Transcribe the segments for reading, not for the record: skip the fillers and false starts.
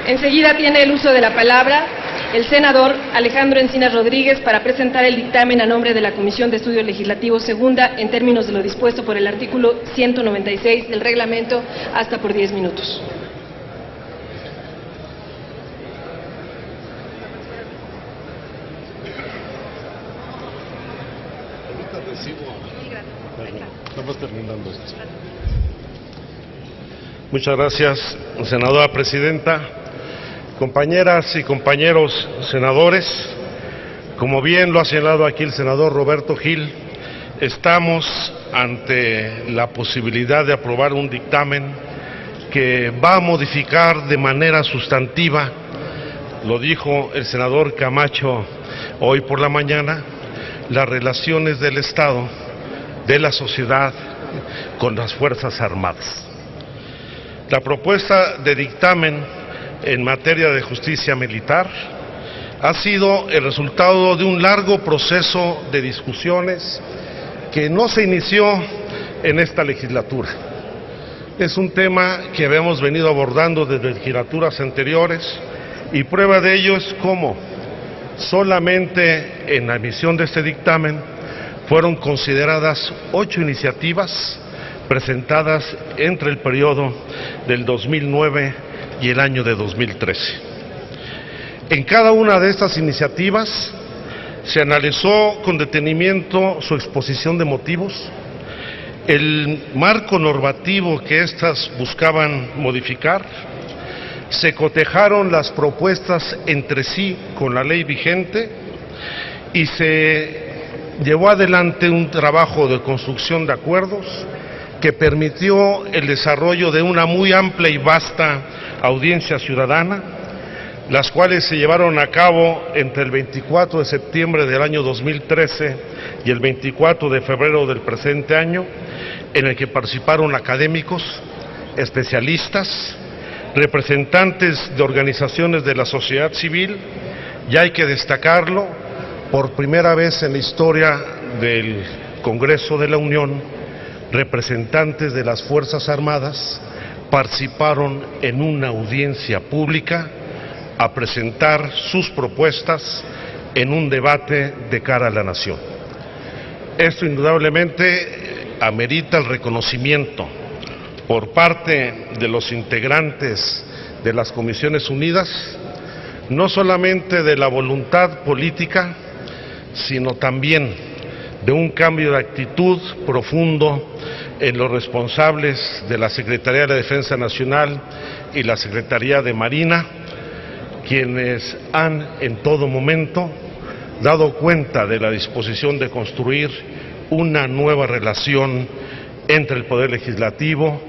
Enseguida tiene el uso de la palabra el senador Alejandro Encinas Rodríguez para presentar el dictamen a nombre de la Comisión de Estudios Legislativos Segunda en términos de lo dispuesto por el artículo 196 del reglamento, hasta por 10 minutos. Estamos terminando esto. Muchas gracias, senadora presidenta. Compañeras y compañeros senadores, como bien lo ha señalado aquí el senador Roberto Gil, estamos ante la posibilidad de aprobar un dictamen que va a modificar de manera sustantiva, lo dijo el senador Camacho hoy por la mañana, las relaciones del Estado, de la sociedad con las Fuerzas Armadas. La propuesta de dictamen en materia de justicia militar ha sido el resultado de un largo proceso de discusiones que no se inició en esta legislatura. Es un tema que habíamos venido abordando desde legislaturas anteriores y prueba de ello es cómo solamente en la emisión de este dictamen fueron consideradas 8 iniciativas presentadas entre el periodo del 2009 y el año de 2013. En cada una de estas iniciativas se analizó con detenimiento su exposición de motivos, el marco normativo que éstas buscaban modificar, se cotejaron las propuestas entre sí con la ley vigente y se llevó adelante un trabajo de construcción de acuerdos que permitió el desarrollo de una muy amplia y vasta audiencia ciudadana, las cuales se llevaron a cabo entre el 24 de septiembre del año 2013 y el 24 de febrero del presente año, en el que participaron académicos, especialistas, representantes de organizaciones de la sociedad civil, y hay que destacarlo, por primera vez en la historia del Congreso de la Unión, representantes de las Fuerzas Armadas participaron en una audiencia pública a presentar sus propuestas en un debate de cara a la nación. Esto indudablemente amerita el reconocimiento por parte de los integrantes de las Comisiones Unidas, no solamente de la voluntad política, sino también de un cambio de actitud profundo en los responsables de la Secretaría de la Defensa Nacional y la Secretaría de Marina, quienes han en todo momento dado cuenta de la disposición de construir una nueva relación entre el Poder Legislativo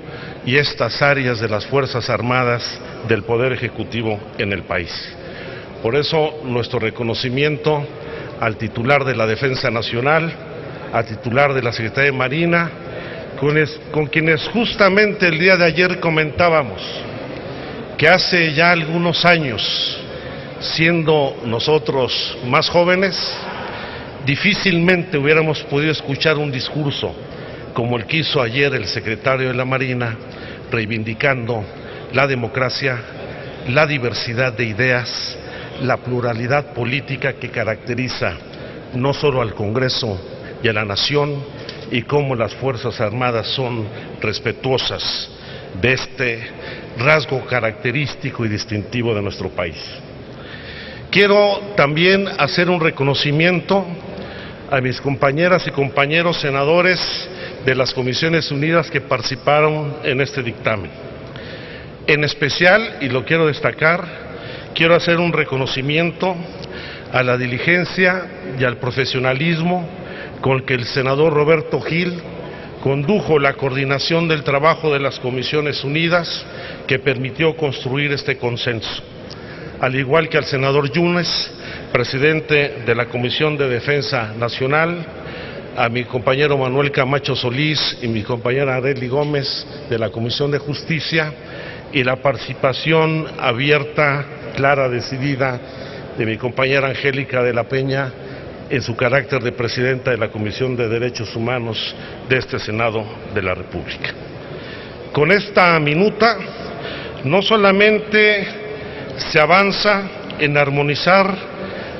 y estas áreas de las Fuerzas Armadas del Poder Ejecutivo en el país. Por eso, nuestro reconocimiento al titular de la Defensa Nacional, al titular de la Secretaría de Marina, con quienes justamente el día de ayer comentábamos que hace ya algunos años, siendo nosotros más jóvenes, difícilmente hubiéramos podido escuchar un discurso como el que hizo ayer el secretario de la Marina, reivindicando la democracia, la diversidad de ideas, la pluralidad política que caracteriza no solo al Congreso y a la Nación, y cómo las Fuerzas Armadas son respetuosas de este rasgo característico y distintivo de nuestro país. Quiero también hacer un reconocimiento a mis compañeras y compañeros senadores de las Comisiones Unidas que participaron en este dictamen. En especial, y lo quiero destacar, quiero hacer un reconocimiento a la diligencia y al profesionalismo con que el senador Roberto Gil condujo la coordinación del trabajo de las Comisiones Unidas que permitió construir este consenso, al igual que al senador Yunes, presidente de la Comisión de Defensa Nacional, a mi compañero Manuel Camacho Solís y mi compañera Arely Gómez de la Comisión de Justicia, y la participación abierta, clara, decidida de mi compañera Angélica de la Peña en su carácter de presidenta de la Comisión de Derechos Humanos de este Senado de la República. Con esta minuta, no solamente se avanza en armonizar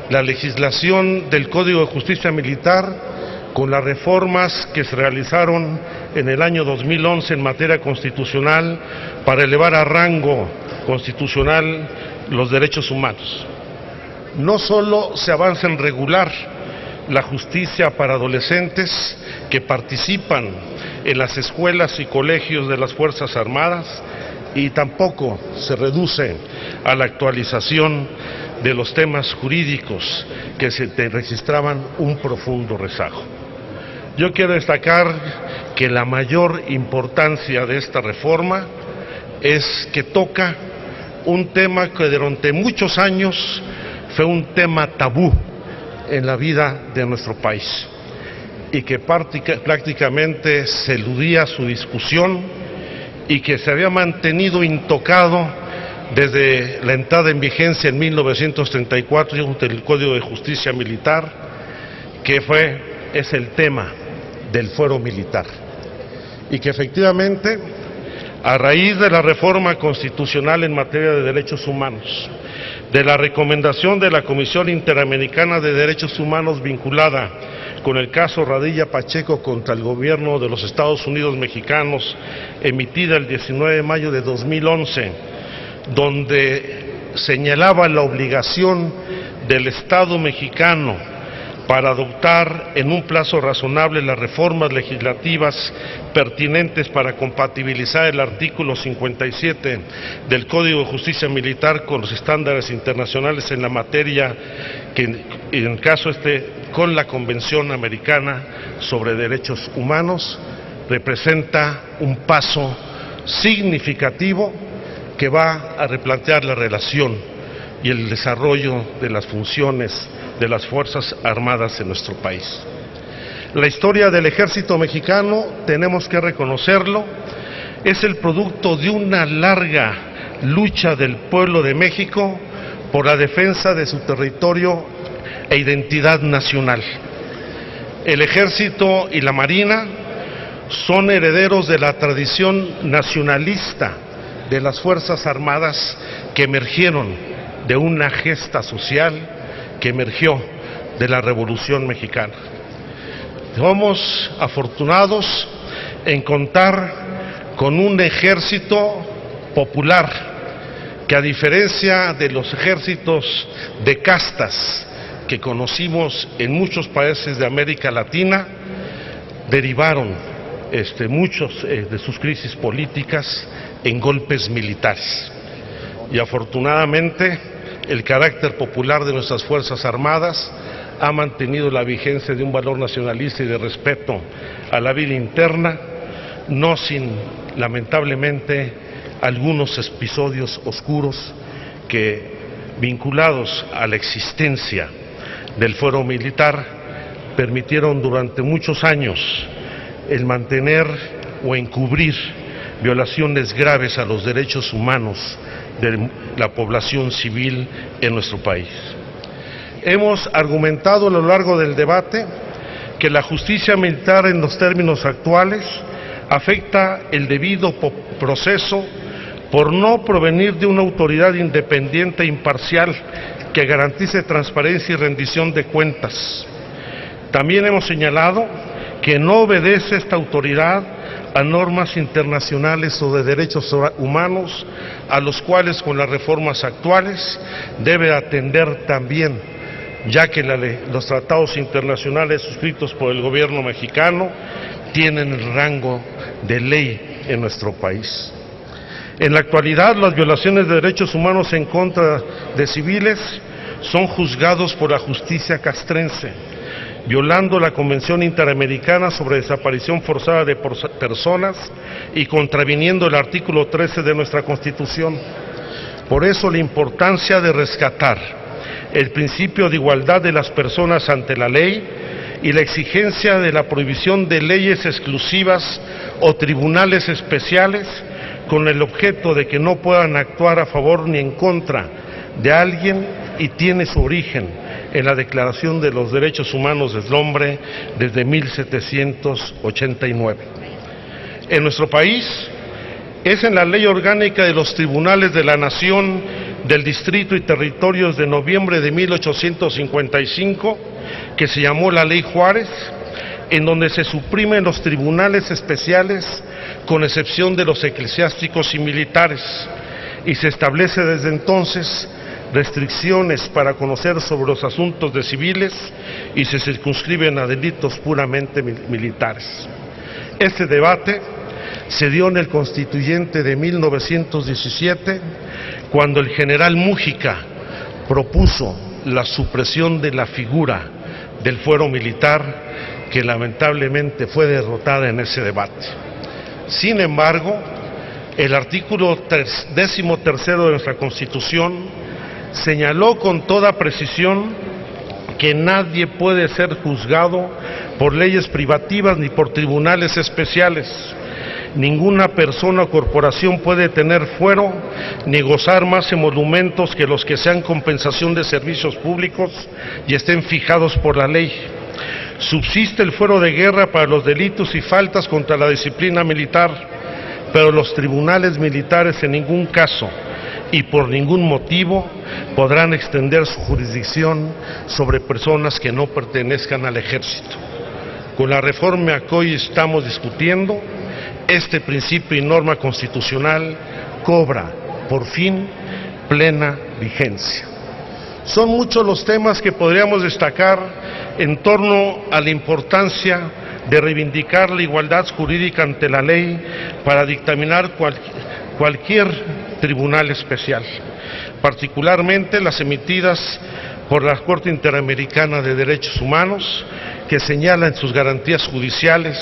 la legislación del Código de Justicia Militar con las reformas que se realizaron en el año 2011 en materia constitucional para elevar a rango constitucional los derechos humanos. No solo se avanza en regular la justicia para adolescentes que participan en las escuelas y colegios de las Fuerzas Armadas, y tampoco se reduce a la actualización de los temas jurídicos que se registraban un profundo rezago. Yo quiero destacar que la mayor importancia de esta reforma es que toca un tema que durante muchos años fue un tema tabú en la vida de nuestro país y que prácticamente se eludía su discusión y que se había mantenido intocado desde la entrada en vigencia en 1934 del Código de Justicia Militar, que es el tema del fuero militar, y que efectivamente, a raíz de la reforma constitucional en materia de derechos humanos, de la recomendación de la Comisión Interamericana de Derechos Humanos vinculada con el caso Radilla Pacheco contra el gobierno de los Estados Unidos mexicanos, emitida el 19 de mayo de 2011, donde señalaba la obligación del Estado mexicano para adoptar en un plazo razonable las reformas legislativas pertinentes para compatibilizar el artículo 57 del Código de Justicia Militar con los estándares internacionales en la materia, que en el caso con la Convención Americana sobre Derechos Humanos, representa un paso significativo que va a replantear la relación y el desarrollo de las funciones de las Fuerzas Armadas en nuestro país. La historia del Ejército Mexicano, tenemos que reconocerlo, es el producto de una larga lucha del pueblo de México por la defensa de su territorio e identidad nacional. El Ejército y la Marina son herederos de la tradición nacionalista de las Fuerzas Armadas que emergieron de una gesta social que emergió de la Revolución Mexicana. Somos afortunados en contar con un ejército popular que, a diferencia de los ejércitos de castas que conocimos en muchos países de América Latina, derivaron muchos de sus crisis políticas en golpes militares. Y afortunadamente el carácter popular de nuestras Fuerzas Armadas ha mantenido la vigencia de un valor nacionalista y de respeto a la vida interna, no sin, lamentablemente, algunos episodios oscuros que, vinculados a la existencia del fuero militar, permitieron durante muchos años el mantener o encubrir violaciones graves a los derechos humanos de la población civil en nuestro país. Hemos argumentado a lo largo del debate que la justicia militar en los términos actuales afecta el debido proceso por no provenir de una autoridad independiente e imparcial que garantice transparencia y rendición de cuentas. También hemos señalado que no obedece esta autoridad a normas internacionales o de derechos humanos, a los cuales con las reformas actuales debe atender también, ya que los tratados internacionales suscritos por el gobierno mexicano tienen el rango de ley en nuestro país. En la actualidad, las violaciones de derechos humanos en contra de civiles son juzgados por la justicia castrense, violando la Convención Interamericana sobre Desaparición Forzada de Personas y contraviniendo el artículo 13 de nuestra Constitución. Por eso la importancia de rescatar el principio de igualdad de las personas ante la ley y la exigencia de la prohibición de leyes exclusivas o tribunales especiales con el objeto de que no puedan actuar a favor ni en contra de alguien, y tiene su origen en la Declaración de los Derechos Humanos del Hombre desde 1789. En nuestro país es en la Ley Orgánica de los Tribunales de la Nación del Distrito y Territorios de noviembre de 1855, que se llamó la Ley Juárez, en donde se suprimen los tribunales especiales con excepción de los eclesiásticos y militares, y se establece desde entonces restricciones para conocer sobre los asuntos de civiles y se circunscriben a delitos puramente militares. Este debate se dio en el Constituyente de 1917, cuando el general Múgica propuso la supresión de la figura del fuero militar, que lamentablemente fue derrotada en ese debate. Sin embargo, el artículo 13º de nuestra Constitución señaló con toda precisión que nadie puede ser juzgado por leyes privativas ni por tribunales especiales. Ninguna persona o corporación puede tener fuero ni gozar más emolumentos que los que sean compensación de servicios públicos y estén fijados por la ley. Subsiste el fuero de guerra para los delitos y faltas contra la disciplina militar, pero los tribunales militares en ningún caso y por ningún motivo podrán extender su jurisdicción sobre personas que no pertenezcan al ejército. Con la reforma que hoy estamos discutiendo, este principio y norma constitucional cobra, por fin, plena vigencia. Son muchos los temas que podríamos destacar en torno a la importancia de reivindicar la igualdad jurídica ante la ley para dictaminar cualquier tribunal especial, particularmente las emitidas por la Corte Interamericana de Derechos Humanos, que señala en sus garantías judiciales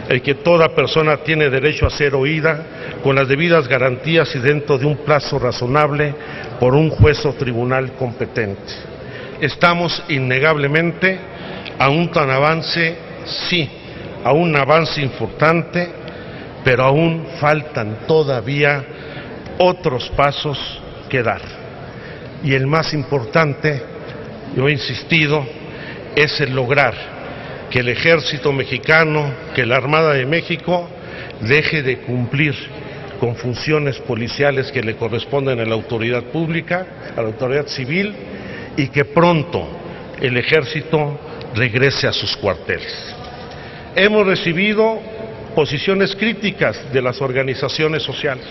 el que toda persona tiene derecho a ser oída con las debidas garantías y dentro de un plazo razonable por un juez o tribunal competente. Estamos innegablemente a un tan avance, sí, a un avance importante, pero aún faltan todavía otros pasos que dar. Y el más importante, yo he insistido, es el lograr que el Ejército Mexicano, que la Armada de México deje de cumplir con funciones policiales que le corresponden a la autoridad pública, a la autoridad civil, y que pronto el Ejército regrese a sus cuarteles. Hemos recibido posiciones críticas de las organizaciones sociales,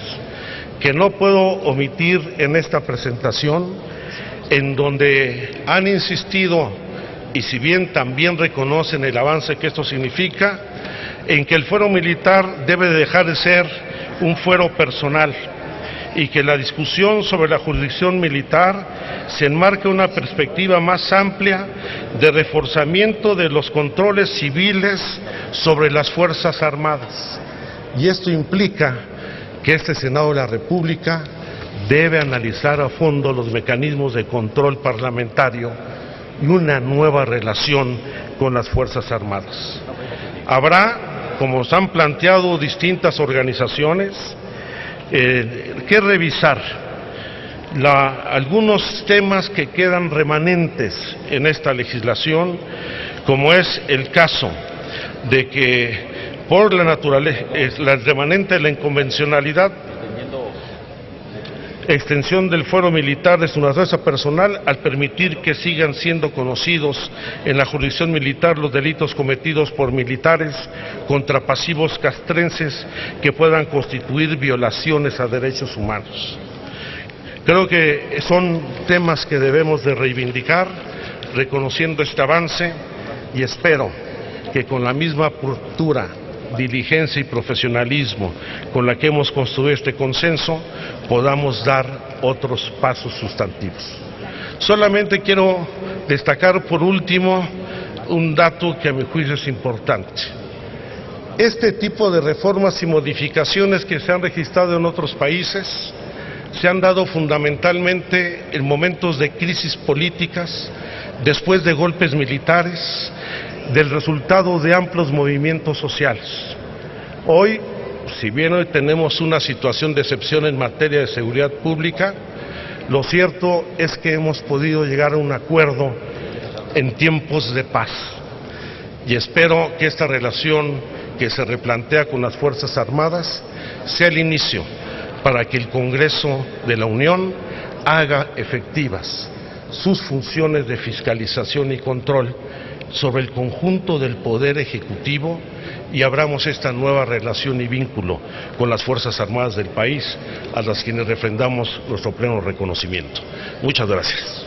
que no puedo omitir en esta presentación, en donde han insistido, y si bien también reconocen el avance que esto significa, en que el fuero militar debe dejar de ser un fuero personal y que la discusión sobre la jurisdicción militar se enmarque una perspectiva más amplia de reforzamiento de los controles civiles sobre las Fuerzas Armadas. Y esto implica que este Senado de la República debe analizar a fondo los mecanismos de control parlamentario y una nueva relación con las Fuerzas Armadas. Habrá, como se han planteado distintas organizaciones, que revisar algunos temas que quedan remanentes en esta legislación, como es el caso de que por la naturaleza, la remanente de la inconvencionalidad, extensión del fuero militar de su naturaleza personal al permitir que sigan siendo conocidos en la jurisdicción militar los delitos cometidos por militares contra pasivos castrenses que puedan constituir violaciones a derechos humanos. Creo que son temas que debemos de reivindicar, reconociendo este avance, y espero que con la misma postura, diligencia y profesionalismo con la que hemos construido este consenso, podamos dar otros pasos sustantivos. Solamente quiero destacar por último un dato que a mi juicio es importante. Este tipo de reformas y modificaciones que se han registrado en otros países se han dado fundamentalmente en momentos de crisis políticas, después de golpes militares, del resultado de amplios movimientos sociales. Hoy, si bien hoy tenemos una situación de excepción en materia de seguridad pública, lo cierto es que hemos podido llegar a un acuerdo en tiempos de paz. Y espero que esta relación que se replantea con las Fuerzas Armadas sea el inicio para que el Congreso de la Unión haga efectivas sus funciones de fiscalización y control sobre el conjunto del Poder Ejecutivo y abramos esta nueva relación y vínculo con las Fuerzas Armadas del país, a las quienes refrendamos nuestro pleno reconocimiento. Muchas gracias.